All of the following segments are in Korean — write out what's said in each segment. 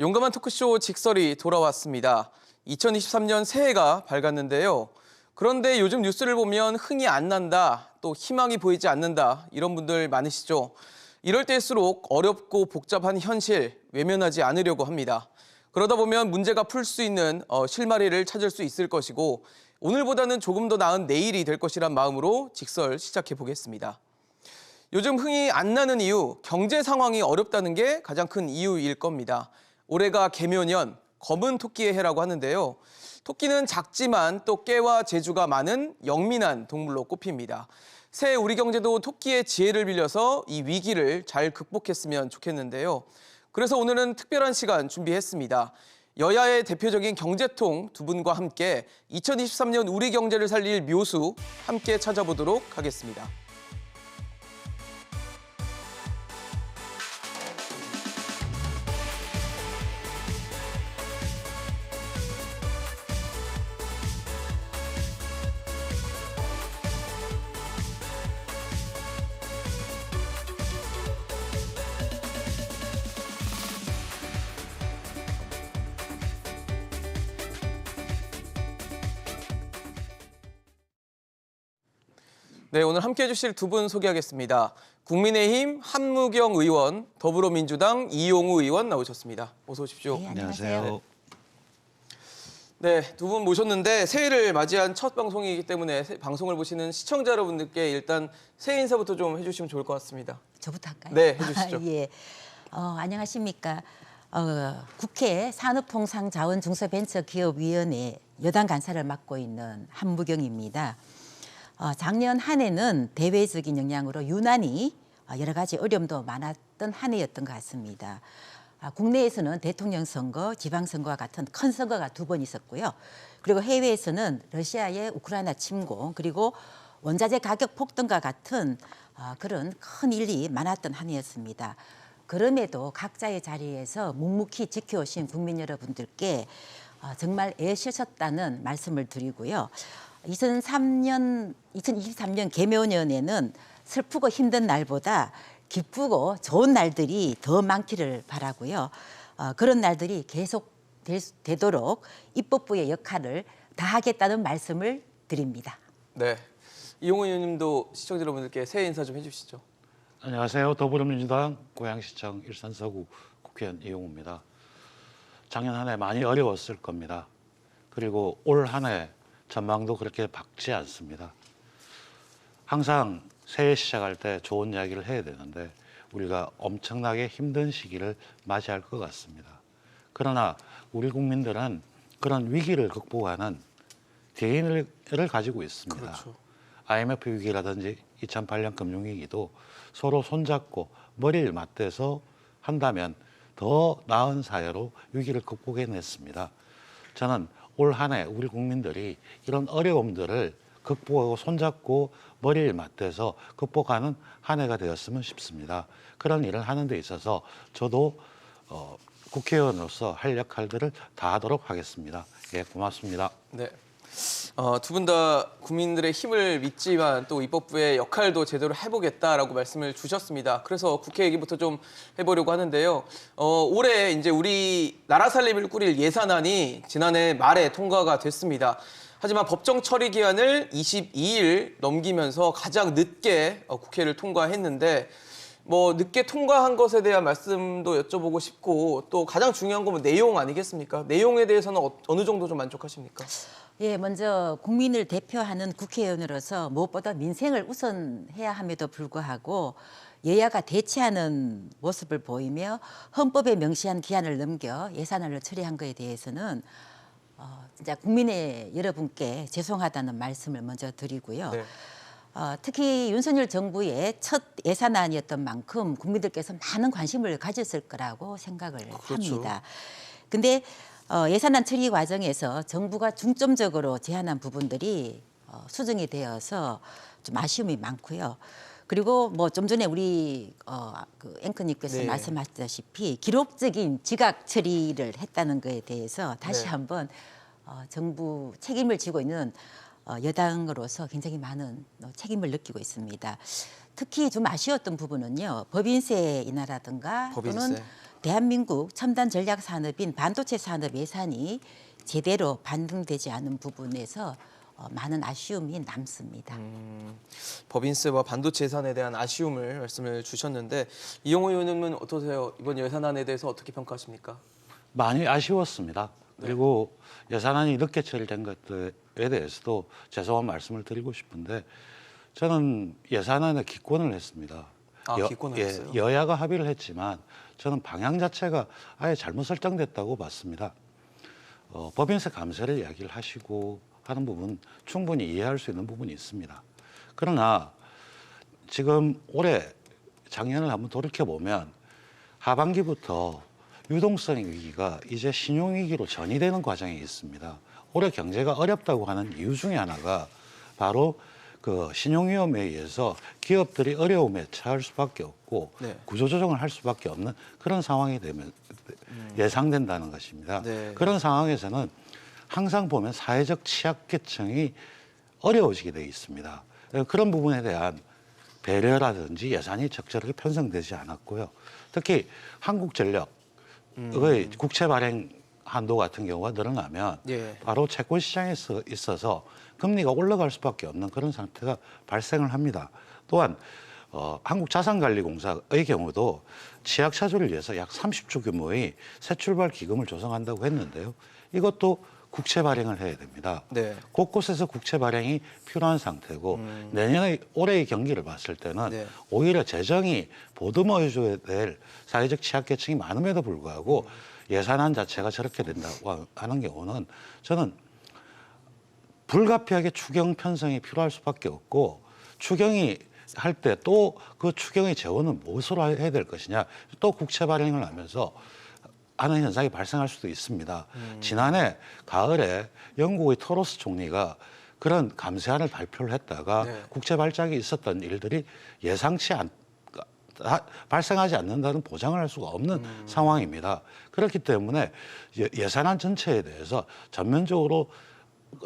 용감한 토크쇼 직설이 돌아왔습니다. 2023년 새해가 밝았는데요. 그런데 요즘 뉴스를 보면 흥이 안 난다, 또 희망이 보이지 않는다, 이런 분들 많으시죠. 이럴 때일수록 어렵고 복잡한 현실 외면하지 않으려고 합니다. 그러다 보면 문제가 풀 수 있는 실마리를 찾을 수 있을 것이고 오늘보다는 조금 더 나은 내일이 될 것이란 마음으로 직설 시작해 보겠습니다. 요즘 흥이 안 나는 이유, 경제 상황이 어렵다는 게 가장 큰 이유일 겁니다. 올해가 개묘년, 검은 토끼의 해라고 하는데요. 토끼는 작지만 또 깨와 재주가 많은 영민한 동물로 꼽힙니다. 새해 우리 경제도 토끼의 지혜를 빌려서 이 위기를 잘 극복했으면 좋겠는데요. 그래서 오늘은 특별한 시간 준비했습니다. 여야의 대표적인 경제통 두 분과 함께 2023년 우리 경제를 살릴 묘수 함께 찾아보도록 하겠습니다. 네, 오늘 함께해 주실 두 분 소개하겠습니다. 국민의힘 한무경 의원, 더불어민주당 이용우 의원 나오셨습니다. 어서 오십시오. 네, 안녕하세요. 네, 두 분 모셨는데 새해를 맞이한 첫 방송이기 때문에 방송을 보시는 시청자 여러분들께 일단 새해 인사부터 좀 해주시면 좋을 것 같습니다. 저부터 할까요? 네, 해주시죠. 예. 안녕하십니까. 국회 산업통상자원중소벤처기업위원회 여당 간사를 맡고 있는 한무경입니다. 작년 한 해는 대외적인 영향으로 유난히 여러 가지 어려움도 많았던 한 해였던 것 같습니다. 국내에서는 대통령 선거, 지방선거와 같은 큰 선거가 두 번 있었고요. 그리고 해외에서는 러시아의 우크라이나 침공, 그리고 원자재 가격 폭등과 같은 그런 큰 일이 많았던 한 해였습니다. 그럼에도 각자의 자리에서 묵묵히 지켜오신 국민 여러분들께 정말 애쓰셨다는 말씀을 드리고요. 2023년 개묘년에는 슬프고 힘든 날보다 기쁘고 좋은 날들이 더 많기를 바라고요. 그런 날들이 계속 되도록 입법부의 역할을 다하겠다는 말씀을 드립니다. 네, 이용우 의원님도 시청자 여러분들께 새해 인사 좀 해주시죠. 안녕하세요. 더불어민주당 고양시청 일산서구 국회의원 이용우입니다. 작년 한 해 많이 어려웠을 겁니다. 그리고 올 한 해 전망도 그렇게 밝지 않습니다. 항상 새해 시작할 때 좋은 이야기를 해야 되는데 우리가 엄청나게 힘든 시기를 맞이할 것 같습니다. 그러나 우리 국민들은 그런 위기를 극복하는 DNA를 가지고 있습니다. 그렇죠. IMF 위기라든지 2008년 금융위기도 서로 손잡고 머리를 맞대서 한다면 더 나은 사회로 위기를 극복해냈습니다. 저는 올 한 해 우리 국민들이 이런 어려움들을 극복하고 손잡고 머리를 맞대서 극복하는 한 해가 되었으면 싶습니다. 그런 일을 하는 데 있어서 저도 국회의원으로서 할 역할들을 다하도록 하겠습니다. 예, 고맙습니다. 네. 두 분 다 국민들의 힘을 믿지만 또 입법부의 역할도 제대로 해보겠다라고 말씀을 주셨습니다. 그래서 국회 얘기부터 좀 해보려고 하는데요. 올해 이제 우리 나라 살림을 꾸릴 예산안이 지난해 말에 통과가 됐습니다. 하지만 법정 처리 기한을 22일 넘기면서 가장 늦게 국회를 통과했는데 늦게 통과한 것에 대한 말씀도 여쭤보고 싶고 또 가장 중요한 건 내용 아니겠습니까? 내용에 대해서는 어느 정도 좀 만족하십니까? 예, 먼저 국민을 대표하는 국회의원으로서 무엇보다 민생을 우선해야 함에도 불구하고 여야가 대치하는 모습을 보이며 헌법에 명시한 기한을 넘겨 예산안을 처리한 것에 대해서는 진짜 국민의 여러분께 죄송하다는 말씀을 먼저 드리고요. 네. 특히 윤석열 정부의 첫 예산안이었던 만큼 국민들께서 많은 관심을 가졌을 거라고 생각을 그렇죠. 합니다. 근데 예산안 처리 과정에서 정부가 중점적으로 제안한 부분들이 수정이 되어서 좀 아쉬움이 많고요. 그리고 좀 전에 우리 그 앵커님께서 네. 말씀하셨다시피 기록적인 지각 처리를 했다는 것에 대해서 다시 네. 한번 정부 책임을 지고 있는 여당으로서 굉장히 많은 책임을 느끼고 있습니다. 특히 좀 아쉬웠던 부분은요. 법인세 인하라든가 법인세. 또는 대한민국 첨단 전략 산업인 반도체 산업 예산이 제대로 반영되지 않은 부분에서 많은 아쉬움이 남습니다. 법인세와 반도체 예산에 대한 아쉬움을 말씀을 주셨는데 이용호 의원님은 어떠세요? 이번 예산안에 대해서 어떻게 평가하십니까? 많이 아쉬웠습니다. 그리고 예산안이 늦게 처리된 것들에 대해서도 죄송한 말씀을 드리고 싶은데 저는 예산안에 기권을 했습니다. 기권을 했어요? 여야가 합의를 했지만 저는 방향 자체가 아예 잘못 설정됐다고 봤습니다. 법인세 감세를 이야기를 하시고 하는 부분 충분히 이해할 수 있는 부분이 있습니다. 그러나 지금 올해 작년을 한번 돌이켜 보면 하반기부터 유동성 위기가 이제 신용 위기로 전이되는 과정에 있습니다. 올해 경제가 어렵다고 하는 이유 중에 하나가 바로 그 신용위험에 의해서 기업들이 어려움에 처할 수밖에 없고 네. 구조조정을 할 수밖에 없는 그런 상황이 되면 예상된다는 것입니다. 네. 그런 상황에서는 항상 보면 사회적 취약계층이 어려워지게 되어 있습니다. 그런 부분에 대한 배려라든지 예산이 적절하게 편성되지 않았고요. 특히 한국전력의 국채 발행 한도 같은 경우가 늘어나면 예. 바로 채권 시장에 있어서 금리가 올라갈 수밖에 없는 그런 상태가 발생을 합니다. 또한 한국자산관리공사의 경우도 취약 차주를 위해서 약 30조 규모의 새 출발 기금을 조성한다고 했는데요. 이것도 국채 발행을 해야 됩니다. 네. 곳곳에서 국채 발행이 필요한 상태고 내년에 올해의 경기를 봤을 때는 네. 오히려 재정이 보듬어줘야 될 사회적 취약계층이 많음에도 불구하고 예산안 자체가 저렇게 된다고 하는 경우는 저는 불가피하게 추경 편성이 필요할 수밖에 없고 추경이 할 때 또 그 추경의 재원은 무엇으로 해야 될 것이냐 또 국채 발행을 하면서 하는 현상이 발생할 수도 있습니다. 지난해 가을에 영국의 토로스 총리가 그런 감세안을 발표를 했다가 네. 국채 발작이 있었던 일들이 발생하지 않는다는 보장을 할 수가 없는 상황입니다. 그렇기 때문에 예산안 전체에 대해서 전면적으로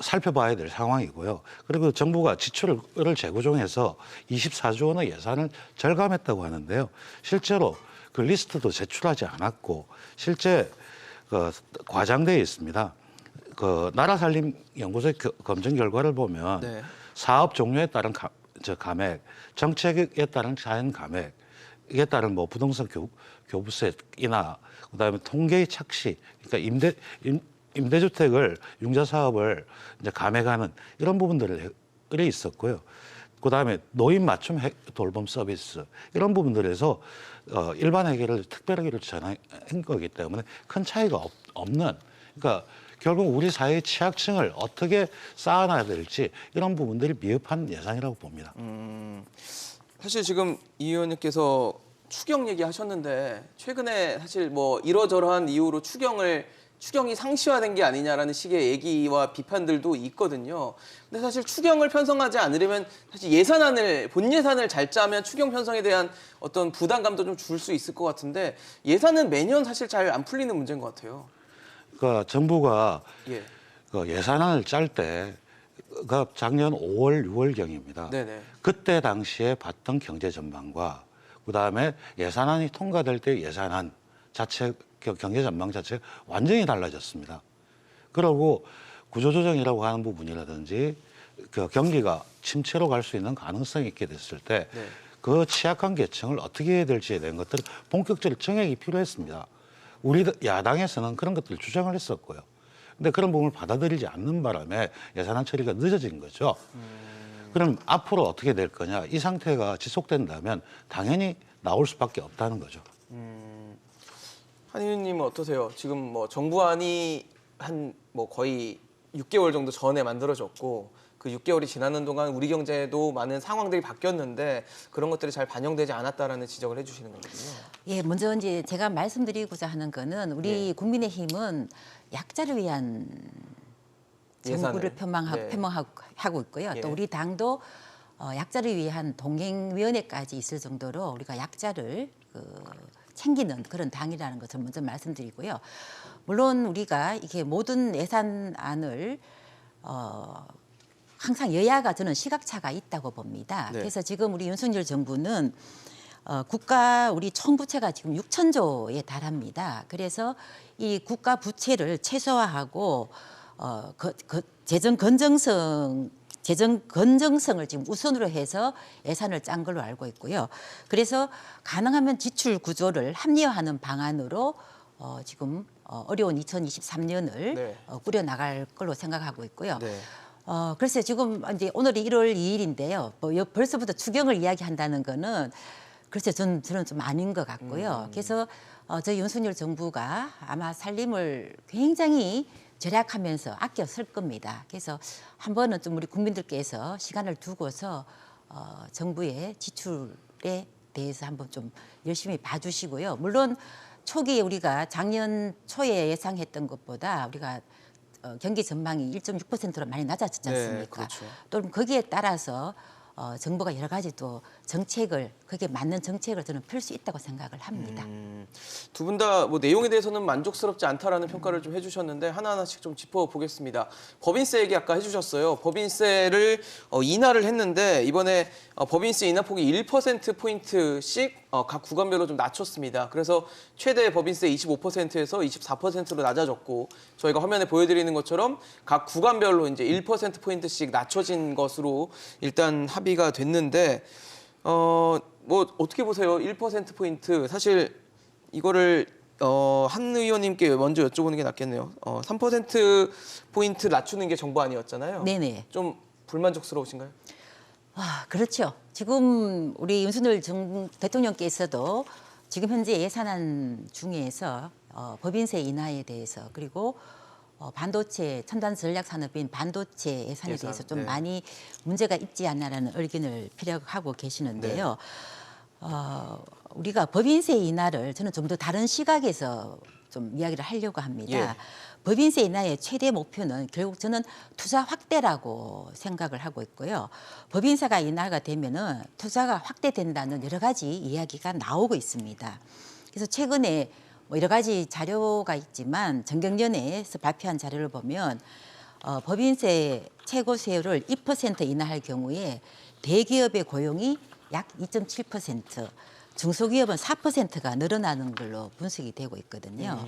살펴봐야 될 상황이고요. 그리고 정부가 지출을 재구성해서 24조 원의 예산을 절감했다고 하는데요. 실제로 그 리스트도 제출하지 않았고 실제 과장되어 있습니다. 그 나라살림연구소의 검증 결과를 보면 네. 사업 종류에 따른 감액, 정책에 따른 자연 감액에 따른 뭐 부동산 교부세이나 그다음에 통계의 착시, 그러니까 임대주택을 융자 사업을 이제 감액하는 이런 부분들이 있었고요. 그다음에 노인 맞춤 돌봄 서비스 이런 부분들에서 일반 회계를 특별 회계를 전한 거기 때문에 큰 차이가 없는 그러니까 결국 우리 사회의 취약층을 어떻게 쌓아놔야 될지 이런 부분들이 미흡한 예산이라고 봅니다. 사실 지금 이 의원님께서 추경 얘기하셨는데 최근에 사실 뭐 이러저러한 이유로 추경이 상시화된 게 아니냐라는 식의 얘기와 비판들도 있거든요. 근데 사실 추경을 편성하지 않으려면 사실 본 예산을 잘 짜면 추경 편성에 대한 어떤 부담감도 좀 줄 수 있을 것 같은데 예산은 매년 사실 잘 안 풀리는 문제인 것 같아요. 그러니까 정부가 예. 그 예산안을 짤 때가 작년 5월, 6월경입니다. 네네. 그때 당시에 봤던 경제 전망과 그다음에 예산안이 통과될 때 예산안 자체 경제 전망 자체가 완전히 달라졌습니다. 그리고 구조조정이라고 하는 부분이라든지 그 경기가 침체로 갈 수 있는 가능성이 있게 됐을 때 그 취약한 계층을 어떻게 해야 될지에 대한 것들을 본격적으로 정액이 필요했습니다. 우리 야당에서는 그런 것들을 주장을 했었고요. 근데 그런 부분을 받아들이지 않는 바람에 예산안 처리가 늦어진 거죠. 그럼 앞으로 어떻게 될 거냐? 이 상태가 지속된다면 당연히 나올 수밖에 없다는 거죠. 한 의원님은 어떠세요? 지금 뭐 정부안이 한 뭐 거의 6개월 정도 전에 만들어졌고 그 6개월이 지나는 동안 우리 경제에도 많은 상황들이 바뀌었는데 그런 것들이 잘 반영되지 않았다라는 지적을 해주시는 거거든요. 예, 먼저 이제 제가 말씀드리고자 하는 거는 우리 국민의힘은 약자를 위한 정부를 표방하고 있고요. 예. 또 우리 당도 약자를 위한 동행위원회까지 있을 정도로 우리가 약자를 챙기는 그런 당이라는 것을 먼저 말씀드리고요. 물론 우리가 이게 모든 예산안을 항상 여야가 저는 시각차가 있다고 봅니다. 네. 그래서 지금 우리 윤석열 정부는 국가 우리 총 부채가 지금 6천조에 달합니다. 그래서 이 국가 부채를 최소화하고 재정 건정성을 지금 우선으로 해서 예산을 짠 걸로 알고 있고요. 그래서 가능하면 지출 구조를 합리화하는 방안으로 지금 어려운 2023년을 네. 꾸려 나갈 걸로 생각하고 있고요. 네. 글쎄 지금 이제 오늘이 1월 2일인데요. 벌써부터 추경을 이야기한다는 거는 글쎄 저는 좀 아닌 것 같고요. 그래서 저희 윤석열 정부가 아마 살림을 굉장히 절약하면서 아껴 쓸 겁니다. 그래서 한 번은 좀 우리 국민들께서 시간을 두고서 정부의 지출에 대해서 한번 좀 열심히 봐주시고요. 물론 초기에 우리가 작년 초에 예상했던 것보다 우리가 경기 전망이 1.6%로 많이 낮아졌지 네, 않습니까? 그렇죠. 또 거기에 따라서 정부가 여러 가지 또 정책을 거기에 맞는 정책을 저는 펼 수 있다고 생각을 합니다. 두 분 다 뭐 내용에 대해서는 만족스럽지 않다라는 평가를 좀 해주셨는데 하나하나씩 좀 짚어보겠습니다. 법인세 얘기 아까 해주셨어요. 법인세를 인하를 했는데 이번에 법인세 인하폭이 1%포인트씩 각 구간별로 좀 낮췄습니다. 그래서 최대 법인세 25%에서 24%로 낮아졌고 저희가 화면에 보여드리는 것처럼 각 구간별로 이제 1%포인트씩 낮춰진 것으로 일단 합의가 됐는데 뭐 어떻게 보세요? 1%포인트 사실 이거를 한 의원님께 먼저 여쭤보는 게 낫겠네요. 3%포인트 낮추는 게 정부 아니었잖아요. 네네. 좀 불만족스러우신가요? 그렇죠. 지금 우리 윤석열 대통령께서도 지금 현재 예산안 중에서 법인세 인하에 대해서 그리고 반도체 첨단 전략 산업인 반도체 예산에 대해서 좀 네. 많이 문제가 있지 않나라는 의견을 피력하고 계시는데요. 우리가 법인세 인하를 저는 좀 더 다른 시각에서 좀 이야기를 하려고 합니다. 예. 법인세 인하의 최대 목표는 결국 저는 투자 확대라고 생각을 하고 있고요. 법인세가 인하가 되면은 투자가 확대된다는 여러 가지 이야기가 나오고 있습니다. 그래서 최근에 뭐 여러 가지 자료가 있지만 정경련에서 발표한 자료를 보면 법인세 최고 세율을 2% 인하할 경우에 대기업의 고용이 약 2.7%, 중소기업은 4%가 늘어나는 걸로 분석이 되고 있거든요.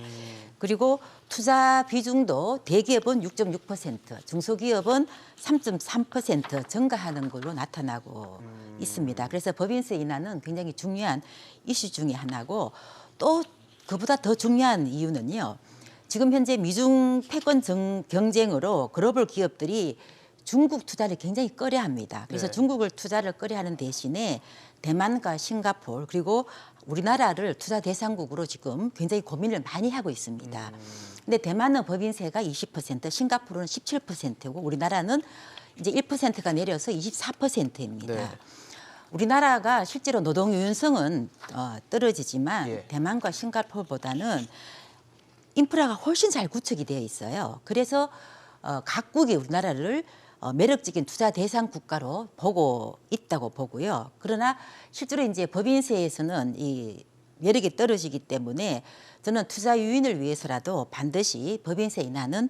그리고 투자 비중도 대기업은 6.6%, 중소기업은 3.3% 증가하는 걸로 나타나고 있습니다. 그래서 법인세 인하는 굉장히 중요한 이슈 중에 하나고 또 그보다 더 중요한 이유는요. 지금 현재 미중 패권 경쟁으로 글로벌 기업들이 중국 투자를 굉장히 꺼려합니다. 그래서 네. 중국을 투자를 꺼려하는 대신에 대만과 싱가포르 그리고 우리나라를 투자 대상국으로 지금 굉장히 고민을 많이 하고 있습니다. 근데 대만은 법인세가 20%, 싱가포르는 17%고 우리나라는 이제 1%가 내려서 24%입니다. 네. 우리나라가 실제로 노동 유연성은 떨어지지만 예. 대만과 싱가포르보다는 인프라가 훨씬 잘 구축이 되어 있어요. 그래서 각국이 우리나라를 매력적인 투자 대상 국가로 보고 있다고 보고요. 그러나 실제로 이제 법인세에서는 이 매력이 떨어지기 때문에 저는 투자 유인을 위해서라도 반드시 법인세 인하는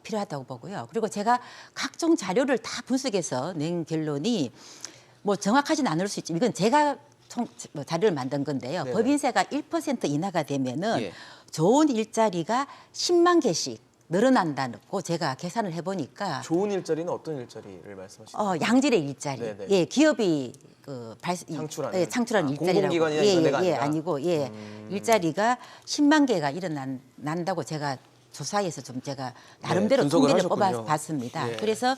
필요하다고 보고요. 그리고 제가 각종 자료를 다 분석해서 낸 결론이 뭐 정확하진 않을 수 있지만 이건 제가 자료를 만든 건데요. 네네. 법인세가 1% 인하가 되면은 예. 좋은 일자리가 10만 개씩 늘어난다고 제가 계산을 해보니까 좋은 일자리는 어떤 일자리를 말씀하시나요? 양질의 일자리, 네네. 예, 기업이 창출하는. 창출하는 일자리라고, 공공기관이나 이런 데가 아니라. 아니고, 일자리가 10만 개가 일어난다고 제가 조사해서 좀 제가 나름대로 분석을 통계를 하셨군요. 뽑아봤습니다. 예. 그래서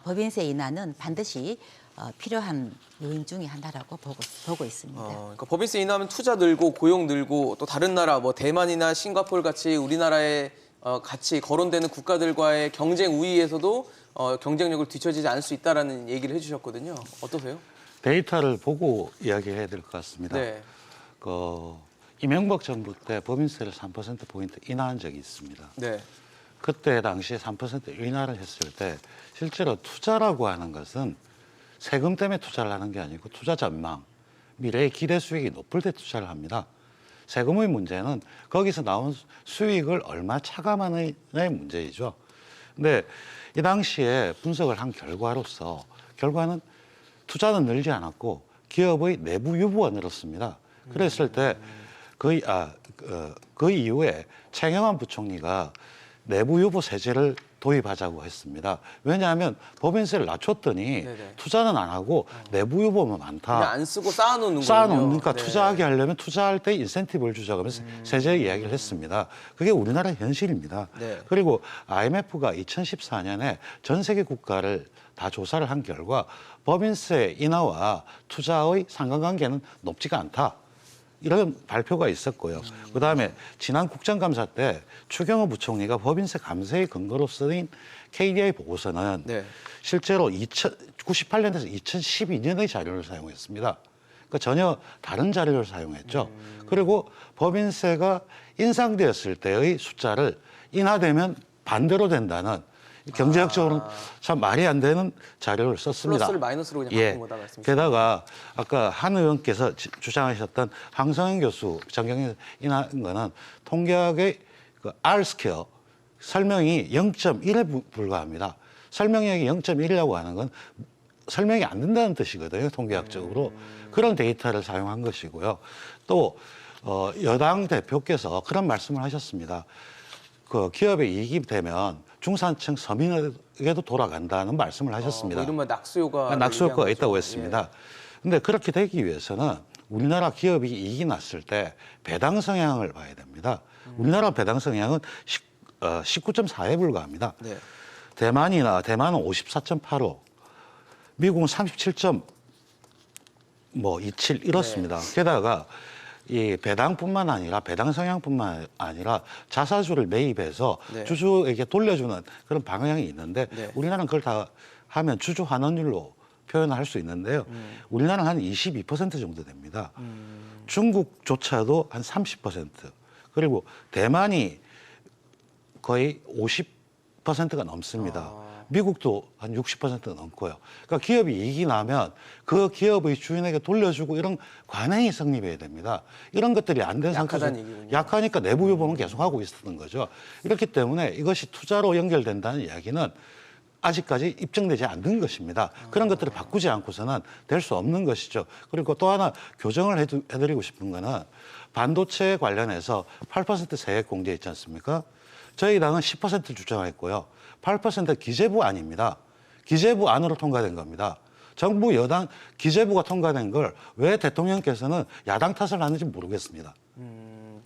법인세 인하는 반드시 필요한 요인 중에 하나라고 보고 있습니다. 그러니까 법인세 인하하면 투자 늘고 고용 늘고 또 다른 나라 뭐 대만이나 싱가포르 같이 우리나라에 같이 거론되는 국가들과의 경쟁 우위에서도 경쟁력을 뒤처지지 않을 수 있다라는 얘기를 해주셨거든요. 어떠세요? 데이터를 보고 이야기해야 될 것 같습니다. 네. 이명박 정부 때 법인세를 3%포인트 인하한 적이 있습니다. 네. 그때 당시에 3% 인하를 했을 때 실제로 투자라고 하는 것은 세금 때문에 투자를 하는 게 아니고 투자 전망, 미래의 기대 수익이 높을 때 투자를 합니다. 세금의 문제는 거기서 나온 수익을 얼마 차감하느냐의 문제이죠. 근데 이 당시에 분석을 한 결과로서 결과는 투자는 늘지 않았고 기업의 내부 유보가 늘었습니다. 그랬을 때 그 이후에 최경환 부총리가 내부 유보 세제를 도입하자고 했습니다. 왜냐하면 법인세를 낮췄더니 네네. 투자는 안 하고 내부 유보만 많다. 그냥 안 쓰고 쌓아놓는 쌓아놓으니까 거군요. 투자하게 하려면 투자할 때 인센티브를 주자고 하면서 세제 이야기를 했습니다. 그게 우리나라 현실입니다. 네. 그리고 IMF가 2014년에 전 세계 국가를 다 조사를 한 결과 법인세 인하와 투자의 상관관계는 높지가 않다. 이런 발표가 있었고요. 그다음에 지난 국정감사 때 추경호 부총리가 법인세 감세의 근거로 쓰인 KDI 보고서는 네. 실제로 98년에서 2012년의 자료를 사용했습니다. 그러니까 전혀 다른 자료를 사용했죠. 그리고 법인세가 인상되었을 때의 숫자를 인하되면 반대로 된다는 경제학적으로는 참 말이 안 되는 자료를 썼습니다. 플러스를 마이너스로 그냥 예. 바꾼 거다 말씀이시죠. 게다가 아까 한 의원께서 주장하셨던 황성현 교수 정경에 인한 거는 통계학의 그 R 스퀘어 설명이 0.1에 불과합니다. 설명력이 0.1이라고 하는 건 설명이 안 된다는 뜻이거든요. 통계학적으로. 그런 데이터를 사용한 것이고요. 또 여당 대표께서 그런 말씀을 하셨습니다. 그 기업의 이익이 되면 중산층 서민에게도 돌아간다는 말씀을 하셨습니다. 뭐 이른바 낙수효과. 낙수효과가 있다고 했습니다. 근데 그렇게 되기 위해서는 우리나라 기업이 이익이 났을 때 배당 성향을 봐야 됩니다. 우리나라 배당 성향은 19.4에 불과합니다. 네. 대만은 54.85, 미국은 37.27 이렇습니다. 게다가 이 배당뿐만 아니라 배당 성향뿐만 아니라 자사주를 매입해서 네. 주주에게 돌려주는 그런 방향이 있는데 네. 우리나라는 그걸 다 하면 주주 환원율로 표현할 수 있는데요. 우리나라는 한 22% 정도 됩니다. 중국조차도 한 30%, 그리고 대만이 거의 50%가 넘습니다. 미국도 한 60% 넘고요. 그러니까 기업이 이익이 나면 그 기업의 주인에게 돌려주고 이런 관행이 성립해야 됩니다. 이런 것들이 안 된 상태에서 약하다는 얘기군요. 약하니까 내부 유보는 계속하고 있었던 거죠. 이렇기 때문에 이것이 투자로 연결된다는 이야기는 아직까지 입증되지 않는 것입니다. 그런 것들을 바꾸지 않고서는 될 수 없는 것이죠. 그리고 또 하나 교정을 해드리고 싶은 거는 반도체 관련해서 8% 세액 공제 있지 않습니까? 저희 당은 10% 주장했고요. 8% 기재부 안입니다. 기재부 안으로 통과된 겁니다. 정부 여당 기재부가 통과된 걸 왜 대통령께서는 야당 탓을 하는지 모르겠습니다.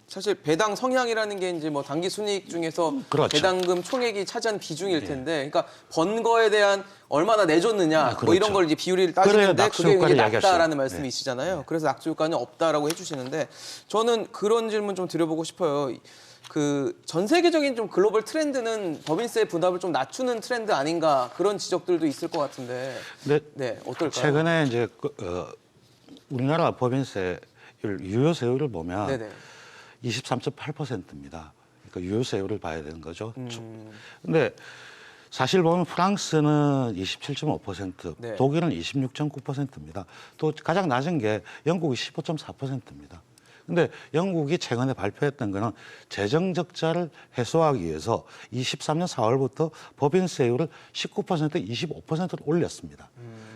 사실 배당 성향이라는 게 이제 뭐 당기 순이익 중에서 그렇죠. 배당금 총액이 차지한 비중일 텐데, 그러니까 번 거에 대한 얼마나 내줬느냐, 그렇죠. 뭐 이런 걸 이제 비율을 그래야 따지는데 낙수 그게 효과를 이제 이야기할 수 낮다라는 있어요. 말씀이시잖아요. 그래서 낙수 효과는 없다라고 해주시는데, 저는 그런 질문 좀 드려보고 싶어요. 그 전 세계적인 좀 글로벌 트렌드는 법인세 분담을 좀 낮추는 트렌드 아닌가, 그런 지적들도 있을 것 같은데, 네, 어떨까요? 최근에 이제 우리나라 법인세율 유효세율을 보면 네네. 23.8%입니다. 그러니까 유효세율을 봐야 되는 거죠. 근데 사실 보면 프랑스는 27.5%, 네. 독일은 26.9%입니다. 또 가장 낮은 게 영국이 15.4%입니다. 근데 영국이 최근에 발표했던 거는 재정 적자를 해소하기 위해서 23년 4월부터 법인세율을 19%, 25%로 올렸습니다.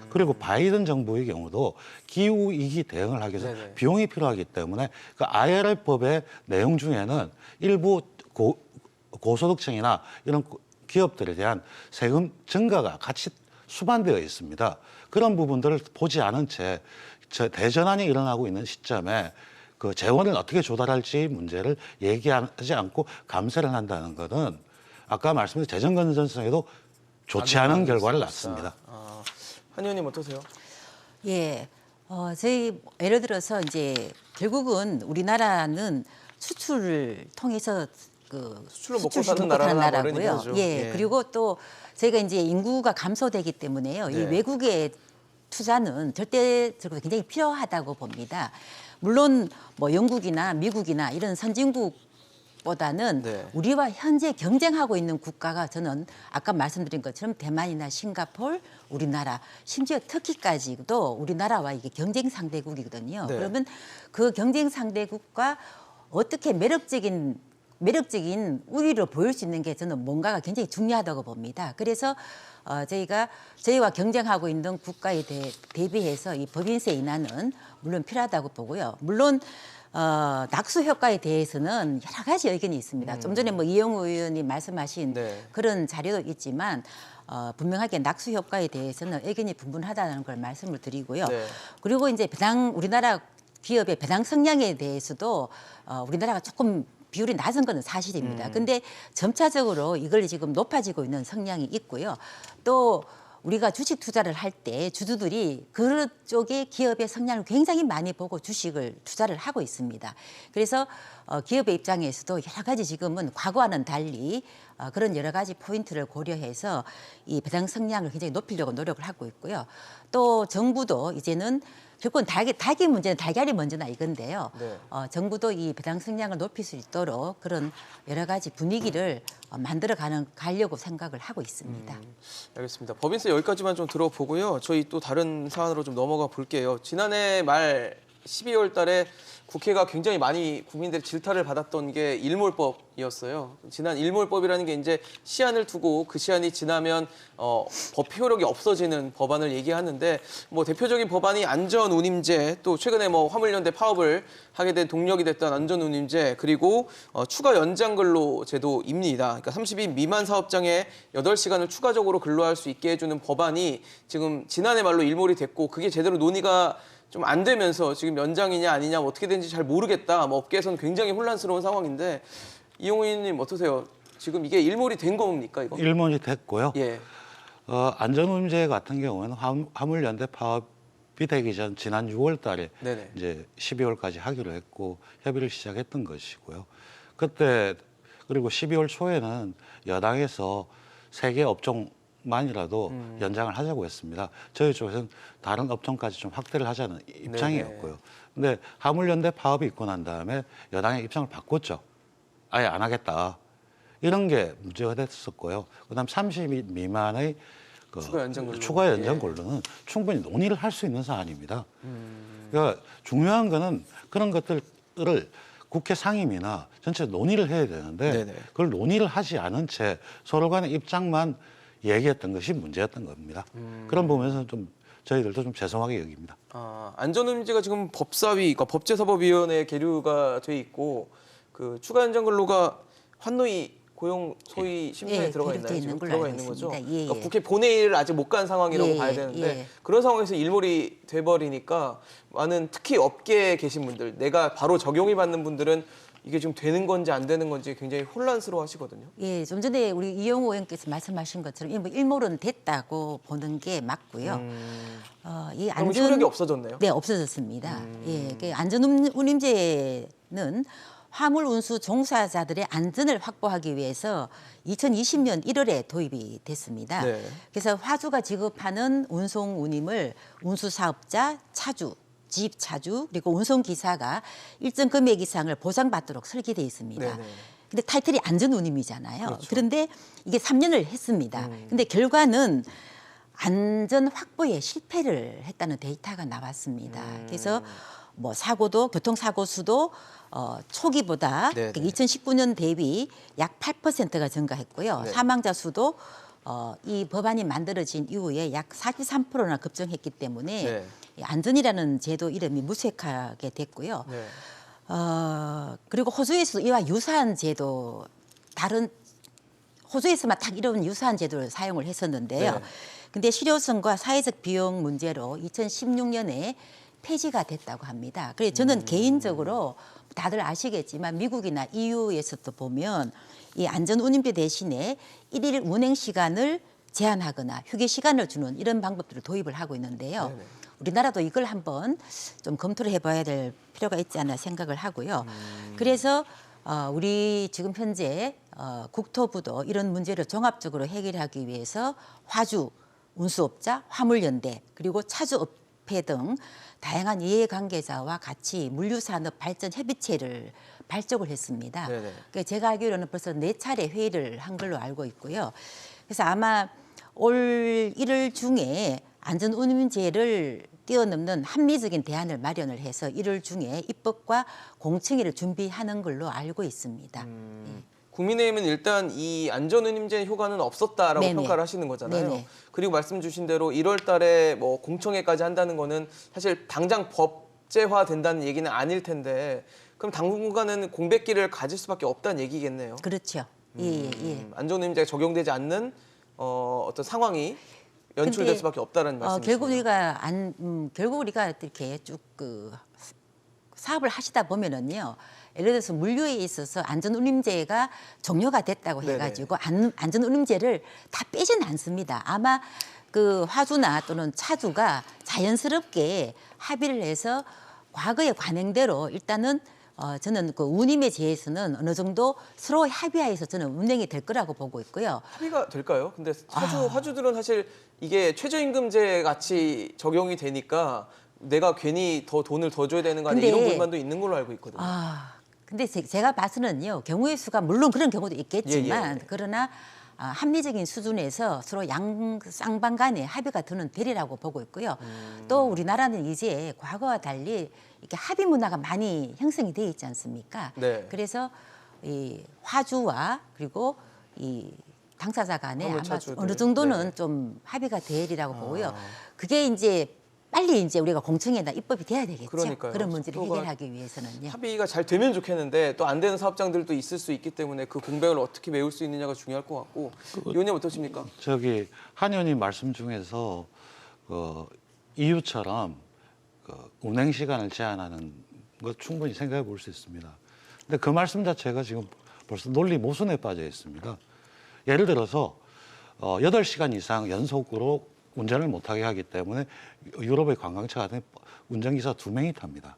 그리고 바이든 정부의 경우도 기후 위기 대응을 하기 위해서 네네. 비용이 필요하기 때문에 그 IRF법의 내용 중에는 일부 고소득층이나 이런 기업들에 대한 세금 증가가 같이 수반되어 있습니다. 그런 부분들을 보지 않은 채 대전환이 일어나고 있는 시점에 그 재원을 어떻게 조달할지 문제를 얘기하지 않고 감세를 한다는 것은 아까 말씀드린 재정 건전성에도 좋지 않은 결과를 낳습니다. 한 의원님 어떠세요? 예, 저희 예를 들어서 이제 결국은 우리나라는 수출을 통해서 그 수출로 먹고 수출 사는 먹고 사는 나라라고 그러니까 나라고요. 그러죠. 예, 예. 그리고 또 저희가 이제 인구가 감소되기 때문에요. 네. 이 외국의 투자는 절대적으로 굉장히 필요하다고 봅니다. 물론 뭐 영국이나 미국이나 이런 선진국보다는 네. 우리와 현재 경쟁하고 있는 국가가 저는 아까 말씀드린 것처럼 대만이나 싱가포르, 우리나라, 심지어 터키까지도 우리나라와 이게 경쟁 상대국이거든요. 네. 그러면 그 경쟁 상대국과 어떻게 매력적인 매력적인 우위로 보일 수 있는 게 저는 뭔가가 굉장히 중요하다고 봅니다. 그래서 저희와 경쟁하고 있는 국가에 대비해서 이 법인세 인하는 물론 필요하다고 보고요. 물론 낙수 효과에 대해서는 여러 가지 의견이 있습니다. 좀 전에 뭐 이영우 의원이 말씀하신 네. 그런 자료도 있지만 분명하게 낙수 효과에 대해서는 의견이 분분하다는 걸 말씀을 드리고요. 네. 그리고 이제 우리나라 기업의 배당 성향에 대해서도 우리나라가 조금 비율이 낮은 것은 사실입니다. 근데 점차적으로 이걸 지금 높아지고 있는 성향이 있고요. 또 우리가 주식 투자를 할 때 주주들이 그쪽의 기업의 성향을 굉장히 많이 보고 주식을 투자를 하고 있습니다. 그래서 기업의 입장에서도 여러 가지 지금은 과거와는 달리 그런 여러 가지 포인트를 고려해서 이 배당 성향을 굉장히 높이려고 노력을 하고 있고요. 또 정부도 이제는 결국은 닭의 문제는 달걀이 먼저나 이건데요. 네. 정부도 이 배당 성향을 높일 수 있도록 그런 여러 가지 분위기를 만들어 가려고 생각을 하고 있습니다. 알겠습니다. 법인세 여기까지만 좀 들어보고요. 저희 또 다른 사안으로 좀 넘어가 볼게요. 지난해 말 12월 달에 국회가 굉장히 많이 국민들의 질타를 받았던 게 일몰법이었어요. 지난 일몰법이라는 게 이제 시한을 두고 그 시한이 지나면 법 효력이 없어지는 법안을 얘기하는데 뭐 대표적인 법안이 안전운임제 또 최근에 뭐 화물연대 파업을 하게 된 동력이 됐던 안전운임제 그리고 추가 연장근로 제도입니다. 그러니까 30인 미만 사업장에 8시간을 추가적으로 근로할 수 있게 해주는 법안이 지금 지난해 말로 일몰이 됐고 그게 제대로 논의가 좀 안 되면서 지금 연장이냐 아니냐 뭐 어떻게 되는지 잘 모르겠다. 뭐 업계에서는 굉장히 혼란스러운 상황인데 이용우 의원님 어떠세요? 지금 이게 일몰이 된 겁니까 이거? 일몰이 됐고요. 예. 안전운임제 같은 경우는 화물연대 파업이 되기 전 지난 6월 달에 네네. 이제 12월까지 하기로 했고 협의를 시작했던 것이고요. 그때 그리고 12월 초에는 여당에서 3개 업종만이라도 연장을 하자고 했습니다. 저희 쪽에서는 다른 업종까지 좀 확대를 하자는 입장이었고요. 근데 화물연대 파업이 있고 난 다음에 여당의 입장을 바꿨죠. 아예 안 하겠다. 이런 게 문제가 됐었고요. 그다음 30인 미만의 추가 연장 근로는 충분히 논의를 할 수 있는 사안입니다. 그러니까 중요한 거는 그런 것들을 국회 상임위나 전체 논의를 해야 되는데 네네. 그걸 논의를 하지 않은 채 서로 간의 입장만 얘기했던 것이 문제였던 겁니다. 그런 부분에서 좀 저희들도 좀 죄송하게 여깁니다. 안전운임제가 지금 법사위, 그러니까 법제사법위원회에 계류가 돼 있고 그 추가 연장 근로가 환노위 고용 소위 심사에 예, 들어가 계류돼 있나요? 있는 지금 걸로 들어가 알고 있는 거죠. 있습니다. 예, 그러니까 예. 국회 본회의를 아직 못 간 상황이라고 예, 봐야 되는데 예. 그런 상황에서 일몰이 돼버리니까 많은 특히 업계에 계신 분들, 내가 바로 적용이 받는 분들은 이게 좀 되는 건지 안 되는 건지 굉장히 혼란스러워 하시거든요. 예, 좀 전에 우리 이영호 의원께서 말씀하신 것처럼 일몰은 됐다고 보는 게 맞고요. 이 그럼 효력이 없어졌네요. 네, 없어졌습니다. 예, 그 안전운임제는 화물 운수 종사자들의 안전을 확보하기 위해서 2020년 1월에 도입이 됐습니다. 네. 그래서 화주가 지급하는 운송 운임을 운수사업자, 차주, 지입차주 그리고 운송기사가 일정 금액 이상을 보상받도록 설계되어 있습니다. 네네. 근데 타이틀이 안전운임이잖아요. 그렇죠. 그런데 이게 3년을 했습니다. 근데 결과는 안전 확보에 실패를 했다는 데이터가 나왔습니다. 그래서 뭐 교통사고 수도 초기보다 네네. 2019년 대비 약 8%가 증가했고요. 네. 사망자 수도 이 법안이 만들어진 이후에 약 43%나 급증했기 때문에 네. 이 안전이라는 제도 이름이 무색하게 됐고요. 네. 그리고 호주에서도 이와 유사한 제도, 호주에서만 딱 이런 유사한 제도를 사용을 했었는데요. 네. 근데 실효성과 사회적 비용 문제로 2016년에 폐지가 됐다고 합니다. 그래서 저는 개인적으로 다들 아시겠지만 미국이나 EU에서도 보면 이 안전운임제 대신에 일일 운행 시간을 제한하거나 휴게 시간을 주는 이런 방법들을 도입을 하고 있는데요. 네네. 우리나라도 이걸 한번 좀 검토를 해봐야 될 필요가 있지 않나 생각을 하고요. 그래서 우리 지금 현재 국토부도 이런 문제를 종합적으로 해결하기 위해서 화주, 운수업자, 화물연대 그리고 차주업회 등 다양한 이해관계자와 같이 물류산업 발전 협의체를 발족을 했습니다. 네네. 그러니까 제가 알기로는 벌써 4차례 회의를 한 걸로 알고 있고요. 그래서 아마 올 1월 중에 안전운임제를 뛰어넘는 합리적인 대안을 마련을 해서 1월 중에 입법과 공청회를 준비하는 걸로 알고 있습니다. 국민의힘은 일단 이 안전운임제 효과는 없었다라고 네네. 평가를 하시는 거잖아요. 네네. 그리고 말씀 주신 대로 1월 달에 뭐 공청회까지 한다는 거는 사실 당장 법제화 된다는 얘기는 아닐 텐데 그럼 당분간은 공백기를 가질 수밖에 없다는 얘기겠네요. 그렇죠. 예. 안전운임제가 적용되지 않는 어떤 상황이 연출될 근데, 수밖에 없다는 말씀이시죠. 결국 우리가 이렇게 쭉 그 사업을 하시다 보면은요. 예를 들어서 물류에 있어서 안전운임제가 종료가 됐다고 네네. 해가지고 안전운임제를 다 빼지는 않습니다. 아마 그 화주나 또는 차주가 자연스럽게 합의를 해서 과거의 관행대로 일단은 저는 그 운임에 대해서는 어느 정도 서로 합의하에서 저는 운행이 될 거라고 보고 있고요. 합의가 될까요? 근데 화주들은 사실 이게 최저임금제 같이 적용이 되니까 내가 괜히 더 돈을 더 줘야 되는 거 아니야? 이런 근데- 불만도 있는 걸로 알고 있거든요. 근데 제가 봐서는요 경우의 수가 물론 그런 경우도 있겠지만 예. 그러나 합리적인 수준에서 서로 쌍방 간에 합의가 드는 되리라고 보고 있고요. 또 우리나라는 이제 과거와 달리 이렇게 합의 문화가 많이 형성이 돼 있지 않습니까? 네. 그래서 이 화주와 그리고 이 당사자 간에 아마 화물차주들. 어느 정도는 네. 좀 합의가 되리라고 보고요. 그게 이제 빨리 이제 우리가 공청회나 입법이 돼야 되겠죠. 그러니까요. 그런 문제를 속도가- 해결하기 위해서는요. 합의가 잘 되면 좋겠는데 또 안 되는 사업장들도 있을 수 있기 때문에 그 공백을 어떻게 메울 수 있느냐가 중요할 것 같고 의원님 어떠십니까? 저기 한 의원님 말씀 중에서 EU처럼 운행 시간을 제한하는 것 충분히 생각해 볼 수 있습니다. 근데 그 말씀 자체가 지금 벌써 논리 모순에 빠져 있습니다. 예를 들어서 8시간 이상 연속으로 운전을 못하게 하기 때문에 유럽의 관광차 같은 운전기사 2명이 탑니다.